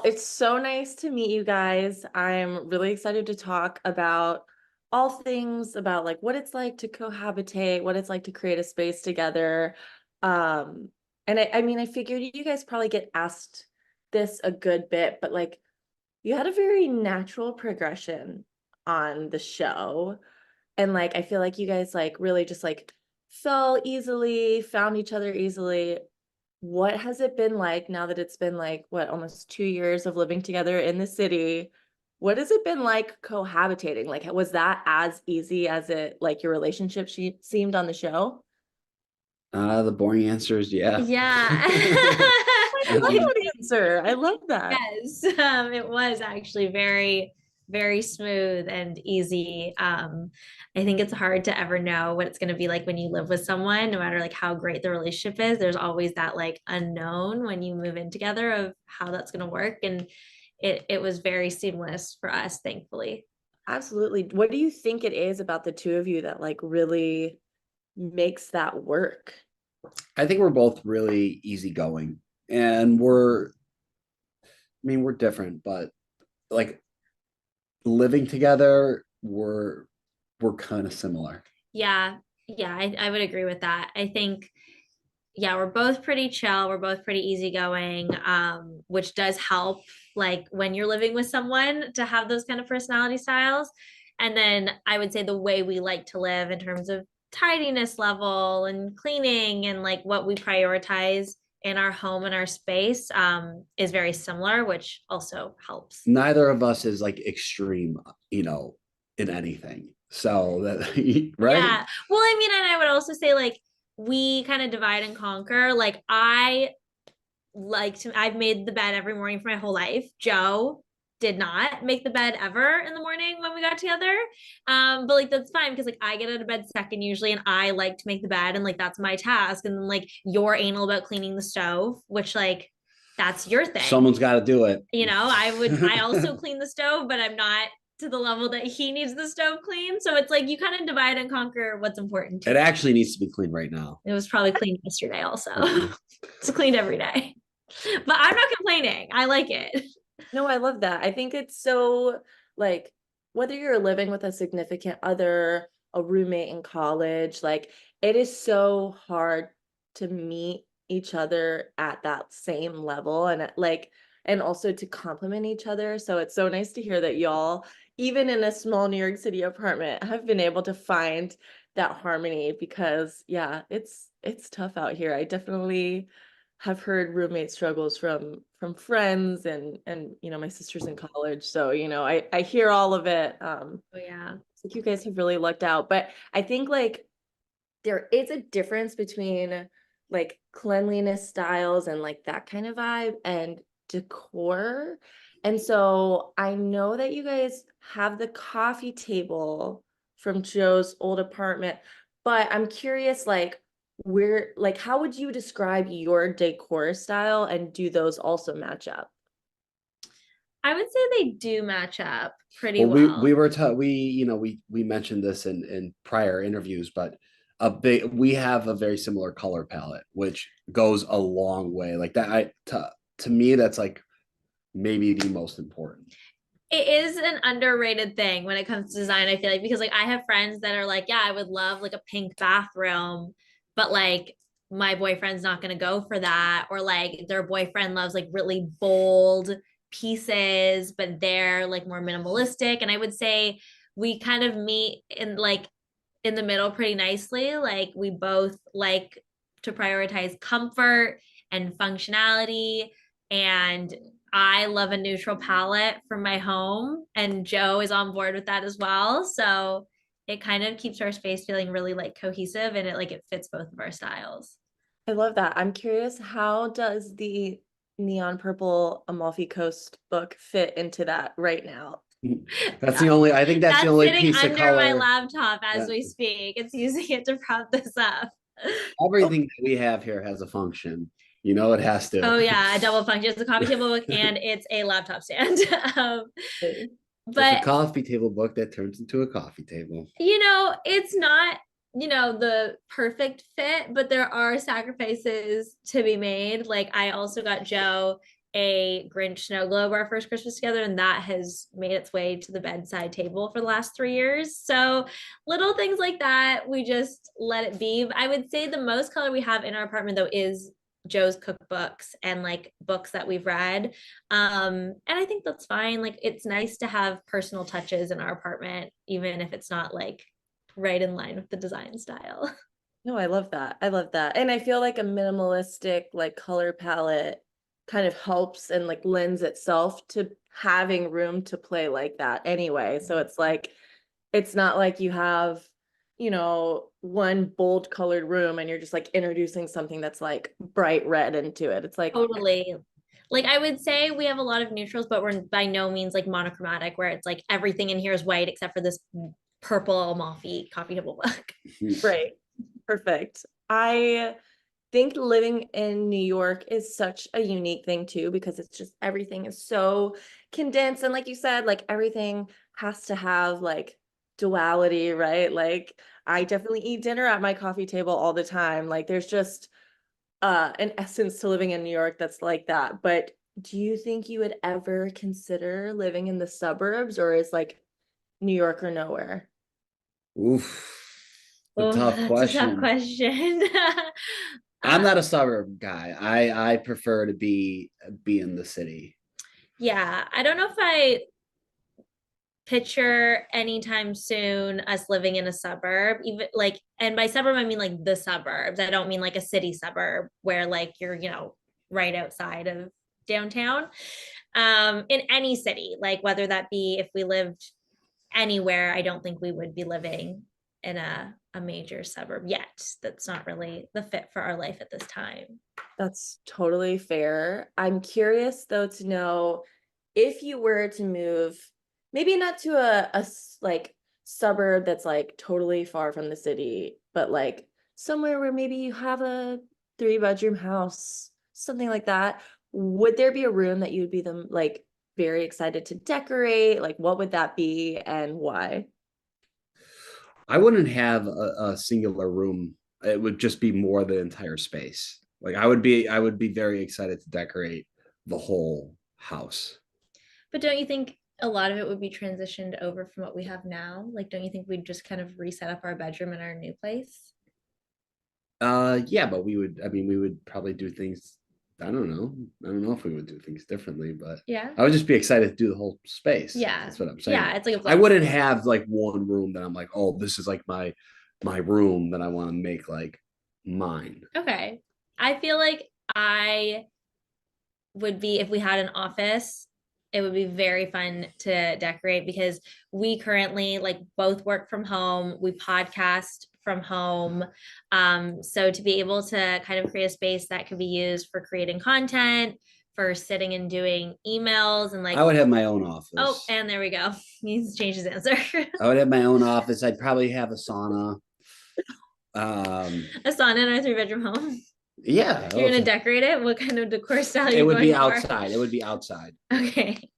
it's so nice to meet you guys. I'm really excited to talk about all things about like what it's like to cohabitate, what it's like to create a space together. Um, and I mean, I figured you guys probably get asked this a good bit, but like you had a very natural progression on the show. And like I feel like you guys like really just like fell easily, found each other easily. What has it been like now that it's been like what almost 2 years of living together in the city? What has it been like cohabitating? Like was that as easy as it like your relationship she seemed on the show? The boring answer is yeah. Yeah. I love Um, that answer. I love that. Yes, it was actually very, very smooth and easy. I think it's hard to ever know what it's going to be like when you live with someone, no matter like how great the relationship is. There's always that like unknown when you move in together of how that's going to work. And it was very seamless for us, thankfully. Absolutely. What do you think it is about the two of you that like really makes that work? I think we're both really easygoing, and I mean, we're different, but like living together, we're kind of similar. Yeah, yeah, I would agree with that. I think yeah, we're both pretty chill. We're both pretty easygoing, which does help, like when you're living with someone to have those kind of personality styles. And then I would say the way we like to live in terms of tidiness level and cleaning and like what we prioritize in our home and our space is very similar, which also helps. Neither of us is like extreme, in anything. So that right? Yeah. Well, I mean, and I would also say like we kind of divide and conquer. Like I've made the bed every morning for my whole life. Joe did not make the bed ever in the morning when we got together. But like that's fine because like I get out of bed second usually and I like to make the bed and like that's my task. And then like you're anal about cleaning the stove, which like that's your thing. Someone's got to do it. I also clean the stove, but I'm not to the level that he needs the stove clean. So it's like you kind of divide and conquer what's important to It you. actually needs to be cleaned right now. It was probably cleaned yesterday also. Yeah. It's cleaned every day. But I'm not complaining. I like it. No, I love that. I think it's so like whether you're living with a significant other, a roommate in college, like it is so hard to meet each other at that same level and like and also to complement each other. So it's so nice to hear that y'all, even in a small New York City apartment, have been able to find that harmony because yeah, it's tough out here. I definitely have heard roommate struggles from friends and my sister's in college, so I hear all of it. Oh yeah. It's like you guys have really lucked out, but I think like there is a difference between like cleanliness styles and like that kind of vibe and decor. And so I know that you guys have the coffee table from Joe's old apartment, but I'm curious like where like how would you describe your decor style and do those also match up? I would say they do match up pretty Well, we well. were taught we mentioned this in prior interviews, but we have a very similar color palette, which goes a long way. Like that, to me that's like maybe the most important. It is an underrated thing when it comes to design, I feel like, because like I have friends that are like, yeah, I would love like a pink bathroom, but like my boyfriend's not going to go for that. Or like their boyfriend loves like really bold pieces, but they're like more minimalistic. And I would say we kind of meet in like in the middle pretty nicely. Like we both like to prioritize comfort and functionality. And I love a neutral palette for my home, and Joe is on board with that as well. So it kind of keeps our space feeling really like cohesive and it fits both of our styles. I love that. I'm curious, how does the neon purple Amalfi Coast book fit into that right now? That's the only. I think that's the That's only sitting piece of under my color. laptop as Yeah. we speak. It's using it to prop this up. Everything that we have here has a function. You know, it has to. Oh yeah, a double function. It's a coffee table book and it's a laptop stand. Okay. It's a But coffee table book that turns into a coffee table. it's not, the perfect fit, but there are sacrifices to be made. Like I also got Joe a Grinch snow globe our first Christmas together, and that has made its way to the bedside table for the last 3 years. So little things like that, we just let it be. I would say the most color we have in our apartment though is Joe's cookbooks and like books that we've read. And I think that's fine. Like it's nice to have personal touches in our apartment, even if it's not like right in line with the design style. No, I love that. I love that. And I feel like a minimalistic like color palette kind of helps and like lends itself to having room to play like that anyway. So it's like it's not like you have, you know, one bold colored room and you're just like introducing something that's like bright red into it. It's like Totally. Like I would say we have a lot of neutrals, but we're by no means like monochromatic where it's like everything in here is white except for this purple Malfi coffee table book. right. Perfect. I think living in New York is such a unique thing too, because it's just everything is so condensed. And like you said, like everything has to have like duality, right? Like I definitely eat dinner at my coffee table all the time. Like there's just an essence to living in New York that's like that. But do you think you would ever consider living in the suburbs, or is like New York or nowhere? Oof. A Oh, tough that's a tough question. question. I'm not a suburb guy. I prefer to be in the city. Yeah, I don't know if I picture anytime soon us living in a suburb, even like, and by suburb I mean like the suburbs. I don't mean like a city suburb where like you're, right outside of downtown. In any city, like whether that be if we lived anywhere, I don't think we would be living in a major suburb yet. That's not really the fit for our life at this time. That's totally fair. I'm curious though to know if you were to move, maybe not to like suburb that's like totally far from the city, but like somewhere where maybe you have a 3 bedroom house, something like that. Would there be a room that you would be like very excited to decorate? Like what would that be and why? I wouldn't have a singular room. It would just be more the entire space. Like I would be very excited to decorate the whole house. But don't you think a lot of it would be transitioned over from what we have now? Like, don't you think we'd just kind of reset up our bedroom in our new place? Yeah, but we would probably do things. I don't know. I don't know if we would do things differently, but Yeah. I would just be excited to do the whole space. Yeah. That's what I'm saying. Yeah, it's like a I blank wouldn't slate. have like one room that I'm like, oh, this is like my room that I want to make like mine. Okay. I feel like I would be if we had an office, it would be very fun to decorate because we currently like both work from home, we podcast from home. So to be able to kind of create a space that could be used for creating content, for sitting and doing emails and like, I would have my own oh, office. and there we go. He's changed his answer. I would have my own office. I'd probably have a sauna. A sauna in our 3 bedroom home. Yeah, You're gonna decorate it? What kind of decor style are it you would be going for? outside. It would be outside. Okay.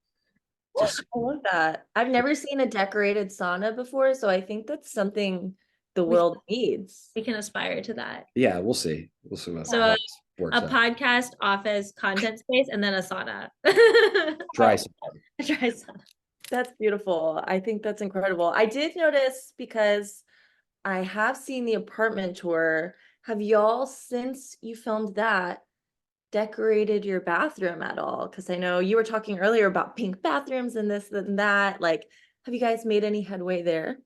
Just I love that. I've never seen a decorated sauna before, so I think that's something the We world needs. we can aspire to that. yeah, we'll see. We'll see what So what works a out. podcast, office, content space, and then a sauna. Dry A sauna. dry sauna. That's beautiful. I think that's incredible. I did notice because I have seen the apartment tour. Have y'all, since you filmed that, decorated your bathroom at all? Because I know you were talking earlier about pink bathrooms and this and that. Like, have you guys made any headway there?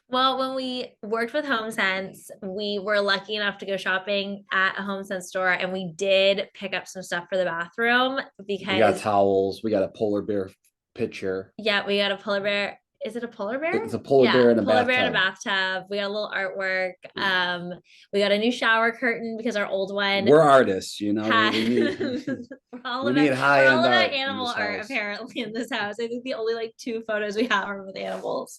Well, when we worked with HomeSense, we were lucky enough to go shopping at a HomeSense store, and we did pick up some stuff for the bathroom We got because, towels. We got a polar bear picture. yeah, we got a polar bear. Is it a polar bear? It's a polar Yeah, bear in a polar bear in a bathtub. bathtub. We got a little artwork. We got a new shower curtain because our old one We're artists, had we need we're all we about need we're high all end about art in animal this art house. apparently in this house. I think the only like 2 photos we have are with animals.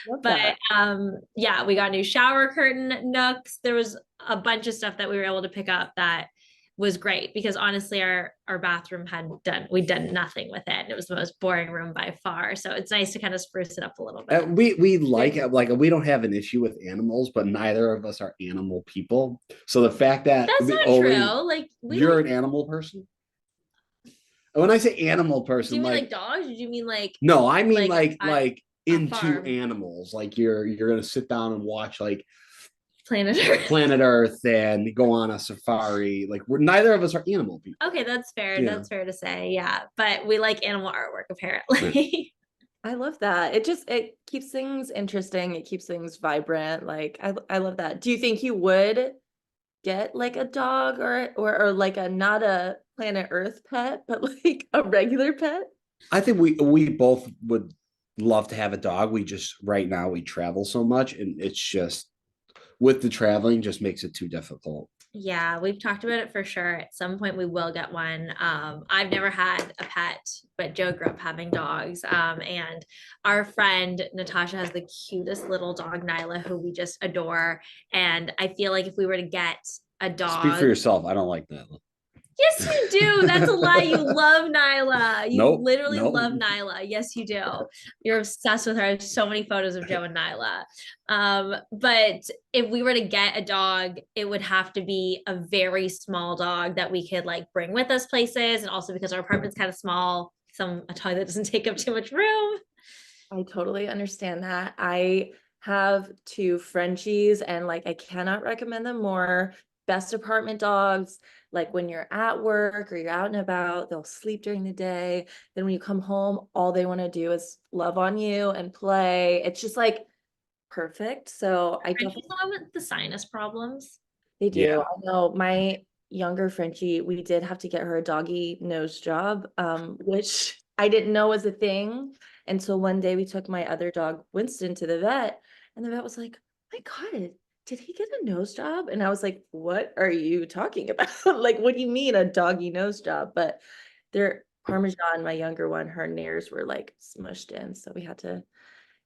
Love But that. yeah, we got new shower curtain nooks. There was a bunch of stuff that we were able to pick up that was great because honestly our bathroom we'd done nothing with it. It was the most boring room by far. So it's nice to kind of spruce it up a little bit. We like we don't have an issue with animals, but neither of us are animal people. So the fact that That's not only true. Like you're an animal person. When I say animal Do person, you mean like like dogs? Or do you mean like no, I mean a into farm animals. Like you're gonna sit down and watch like planet Earth? Planet Earth and go on a safari. Like we're neither of us are animal people. Okay, that's fair. Yeah. That's fair to say. Yeah, but we like animal artwork Yeah. apparently. I love that. It keeps things interesting. It keeps things vibrant. Like I love that. Do you think you would get like a dog or like a not a planet Earth pet, but like a regular pet? I think we both would love to have a dog. We just right now we travel so much and it's just with the traveling just makes it too difficult. Yeah, we've talked about it for sure. At some point, we will get one. I've never had a pet, but Joe grew up having dogs. And our friend Natasha has the cutest little dog, Nyla, who we just adore. And I feel like if we were to get a Speak for dog, yourself. I don't like that. yes, you do. That's a lie. You love Nyla. You Nope. literally love Nope. Nyla. Yes, you do. You're obsessed with her. I have so many photos of Joe and Nyla. But if we were to get a dog, it would have to be a very small dog that we could like bring with us places. And also because our apartment's kind of small, a dog that doesn't take up too much room. I totally understand that. I have two Frenchies and like I cannot recommend them more. Best apartment dogs. Like when you're at work or you're out and about, they'll sleep during the day. Then when you come home, all they want to do is love on you and play. It's just like perfect. So I Frankie's definitely the one with the sinus problems. they do. Yeah. I know my younger Frenchie, we did have to get her a doggy nose job, which I didn't know was a thing until one day we took my other dog, Winston, to the vet, and the vet was like, "My God, did he get a nose job?" And I was like, "What are you talking about? Like, what do you mean a doggy nose job?" But their Parmesan, my younger one, her nares were like smushed in, so we had to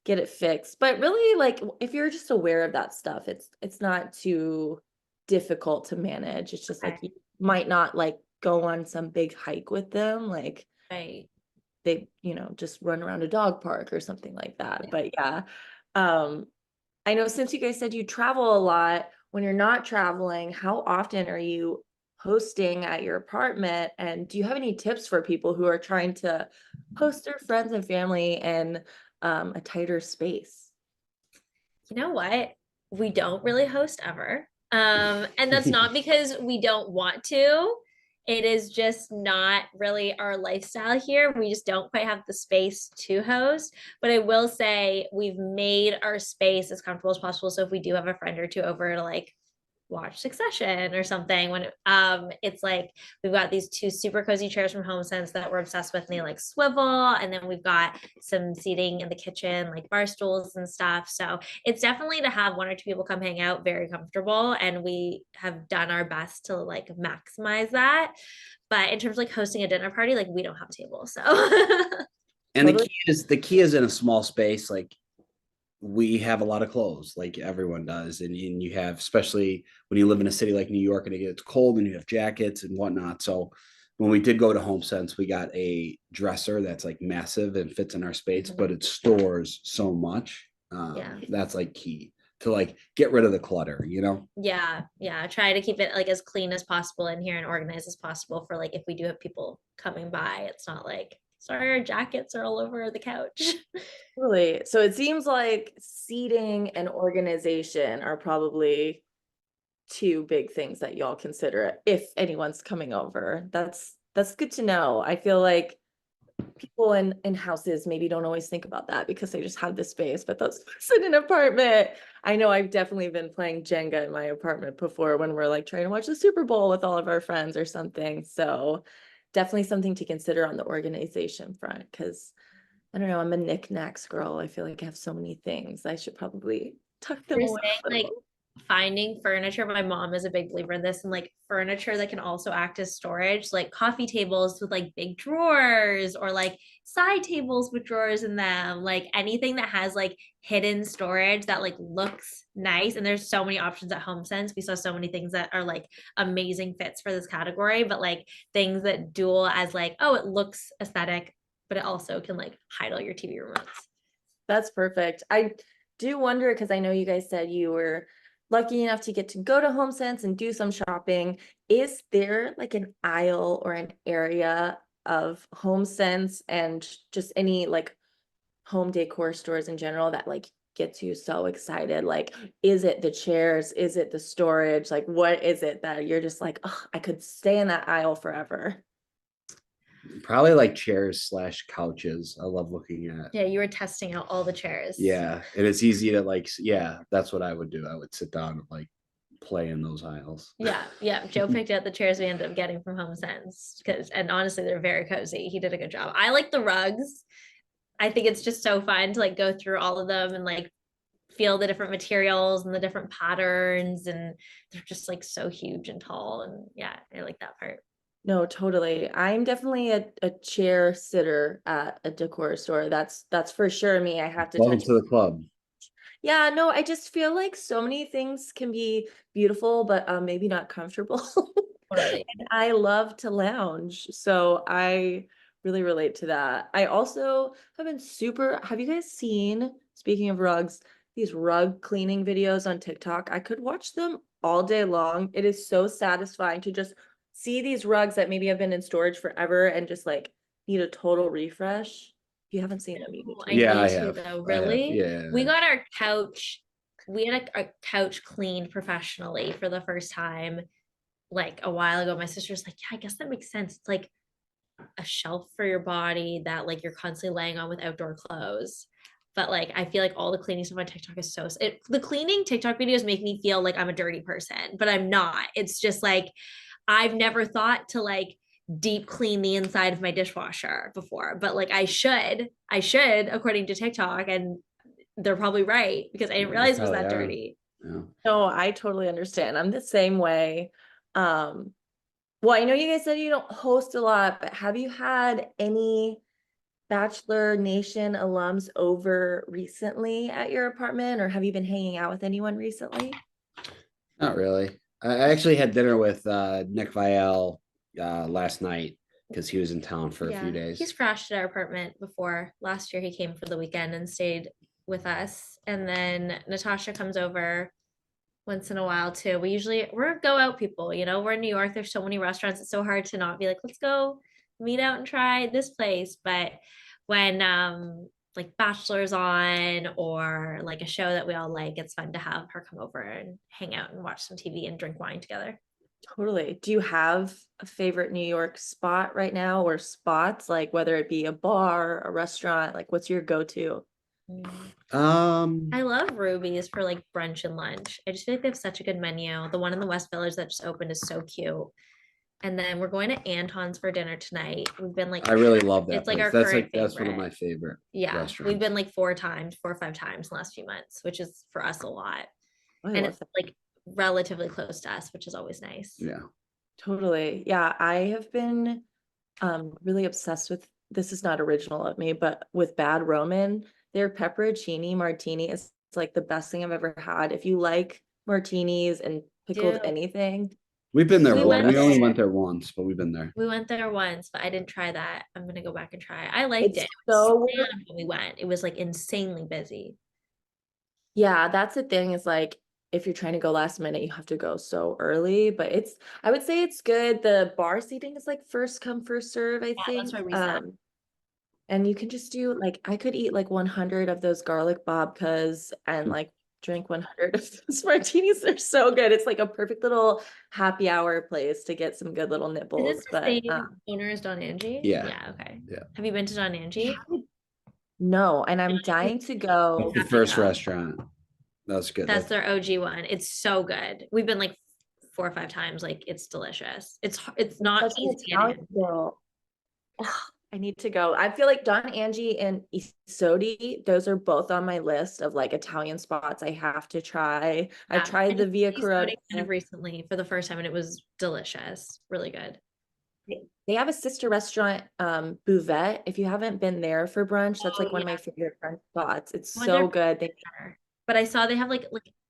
get it fixed. But really, like if you're just aware of that stuff, it's not too difficult to manage. It's just like Okay. you might not like go on some big hike with them, like Right. they, just run around a dog park or something like that. But yeah. Um, I know since you guys said you travel a lot, when you're not traveling, how often are you hosting at your apartment? And do you have any tips for people who are trying to host their friends and family in a tighter space? You know what? We don't really host ever. And that's not because we don't want to. It is just not really our lifestyle here. We just don't quite have the space to host. But I will say we've made our space as comfortable as possible. So if we do have a friend or two over to like watch Succession or something, when it's like we've got these two super cozy chairs from HomeSense that we're obsessed with, and they like swivel, and then we've got some seating in the kitchen, like bar stools and stuff. So it's definitely to have one or two people come hang out very comfortable, and we have done our best to like maximize that. But in terms of like hosting a dinner party, like we don't have a table, so And Totally. the key is in a small space, like we have a lot of clothes, like everyone does. And you have, especially when you live in a city like New York and it gets cold and you have jackets and whatnot. So when we did go to HomeSense, we got a dresser that's like massive and fits in our space, but it stores so much. yeah. That's like key to like get rid of the clutter. Yeah, try to keep it like as clean as possible in here and organized as possible for like if we do have people coming by, it's not like sorry our jackets are all over the couch. Really. So it seems like seating and organization are probably two big things that y'all consider if anyone's coming over. That's good to know. I feel like people in houses maybe don't always think about that because they just have the space, but those of us in an apartment, I know I've definitely been playing Jenga in my apartment before when we're like trying to watch the Super Bowl with all of our friends or something. So definitely something to consider on the organization front because I don't know, I'm a knickknacks girl. I feel like I have so many things. I should probably tuck them You're away saying a like little. finding furniture. My mom is a big believer in this, and like furniture that can also act as storage, like coffee tables with like big drawers or like side tables with drawers in them, like anything that has like hidden storage that like looks nice. And there's so many options at HomeSense. We saw so many things that are like amazing fits for this category, but like things that dual as like, oh, it looks aesthetic, but it also can like hide all your TV remotes. That's perfect. I do wonder because I know you guys said you were lucky enough to get to go to HomeSense and do some shopping. Is there like an aisle or an area of HomeSense and just any like home decor stores in general that like gets you so excited? Like, is it the chairs? Is it the storage? Like, what is it that you're just like, oh, I could stay in that aisle forever? Probably like chairs slash couches. I love looking at. Yeah, you were testing out all the chairs. Yeah, and it's easy to like. Yeah, that's what I would do. I would sit down and like play in those aisles. Yeah. Joe picked out the chairs we ended up getting from HomeSense and honestly, they're very cozy. He did a good job. I like the rugs. I think it's just so fun to like go through all of them and like feel the different materials and the different patterns, and they're just like so huge and tall. And yeah, I like that part. No, totally. I'm definitely a chair sitter at a decor store. That's for sure me. I have to Welcome touch. to the club. Yeah, no, I just feel like so many things can be beautiful, but maybe not comfortable. Totally. And I love to lounge, so I really relate to that. I also have been super, have you guys seen, speaking of rugs, these rug cleaning videos on TikTok? I could watch them all day long. It is so satisfying to just see these rugs that maybe have been in storage forever and just like need a total refresh. If you haven't seen them, you need Oh, to. I Yeah, I need to have. though. I have. Really? Yeah. We got our couch. We had a couch cleaned professionally for the first time like a while ago. My sister's like, yeah, I guess that makes sense. It's like a shelf for your body that like you're constantly laying on with outdoor clothes. But like I feel like all the cleaning stuff on TikTok is the cleaning TikTok videos make me feel like I'm a dirty person, but I'm not. It's just like I've never thought to like deep clean the inside of my dishwasher before, but like I should according to TikTok, and they're probably right because I didn't You realize it was probably that are. dirty. Yeah. No, I totally understand. I'm the same way. Um, well, I know you guys said you don't host a lot, but have you had any Bachelor Nation alums over recently at your apartment, or have you been hanging out with anyone recently? Not really. I actually had dinner with Nick Vial last night because he was in town for a few days. He's crashed at our apartment before. Last year he came for the weekend and stayed with us. And then Natasha comes over once in a while too. We're go out people, we're in New York. There's so many restaurants. It's so hard to not be like, let's go meet out and try this place. But when like Bachelor's on or like a show that we all like, it's fun to have her come over and hang out and watch some TV and drink wine together. Totally. Do you have a favorite New York spot right now, or spots, like whether it be a bar, a restaurant, like what's your go-to? I love Ruby's for like brunch and lunch. I just feel like they have such a good menu. The one in the West Village that just opened is so cute. And then we're going to Anton's for dinner tonight. We've been like, I really love that it's like place. our That's current like that's one of favorite. my favorite Yeah, restaurants. we've been like 4 or 5 times in the last few months, which is for us a lot. Oh, I And love it's that. like relatively close to us, which is always nice. Yeah. Totally. Yeah, I have been really obsessed with, this is not original of me, but with Bad Roman, their pepperoncini martini is like the best thing I've ever had. If you like martinis and pickled Dude, anything, We've been there. We Well, went we only there. went there once, but we've been there. we went there once, but I didn't try that. I'm gonna go back and try. I liked it's it. It was so, slammed when we went. It was like insanely busy. yeah, that's the thing, is like if you're trying to go last minute, you have to go so early, but I would say it's good. The bar seating is like first come, first serve, I Yeah, that's think. where we sat. And you can just do like, I could eat like 100 of those garlic babkas and like drink 100 of those martinis. They're so good. It's like a perfect little happy hour place to get some good little Is nipples. this the But same owner as Don Angie? Yeah. Yeah, okay. Yeah. Have you been to Don Angie? no, and I'm dying to go. That's the first restaurant. That's good. That's their OG one. It's so good. We've been like 4 or 5 times. Like it's delicious. It's not Such an easy to get Italian in. girl. I need to go. I feel like Don Angie and Isodi, those are both on my list of like Italian spots I have to try. I've Yeah. tried I the just Via had these soda kind Carota. of recently for the first time, and it was delicious. Really good. They have a sister restaurant, Buvette. If you haven't been there for brunch, that's like one of my favorite brunch spots. It's I went there so for good. dinner. But I saw they have like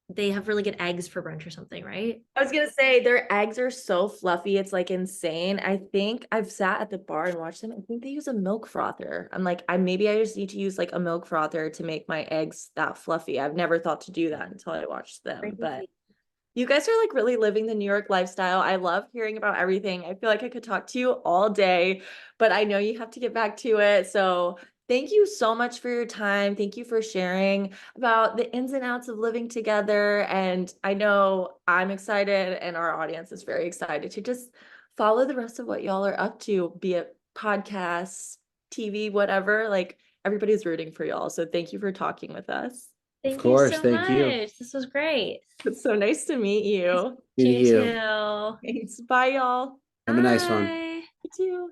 they have really good eggs for brunch or something, right? I was gonna say their eggs are so fluffy. It's like insane. I think I've sat at the bar and watched them. I think they use a milk frother. I'm like, maybe I just need to use like a milk frother to make my eggs that fluffy. I've never thought to do that until I watched them. But You guys are like really living the New York lifestyle. I love hearing about everything. I feel like I could talk to you all day, but I know you have to get back to it. So thank you so much for your time. Thank you for sharing about the ins and outs of living together. And I know I'm excited and our audience is very excited to just follow the rest of what y'all are up to, be it podcasts, TV, whatever. Like everybody's rooting for y'all. So thank you for talking with us. Of Thank you course, so thank you. much. This was great. It's so nice to meet you. You You. too. Thanks. Bye, y'all. Have a nice one. Bye. You too.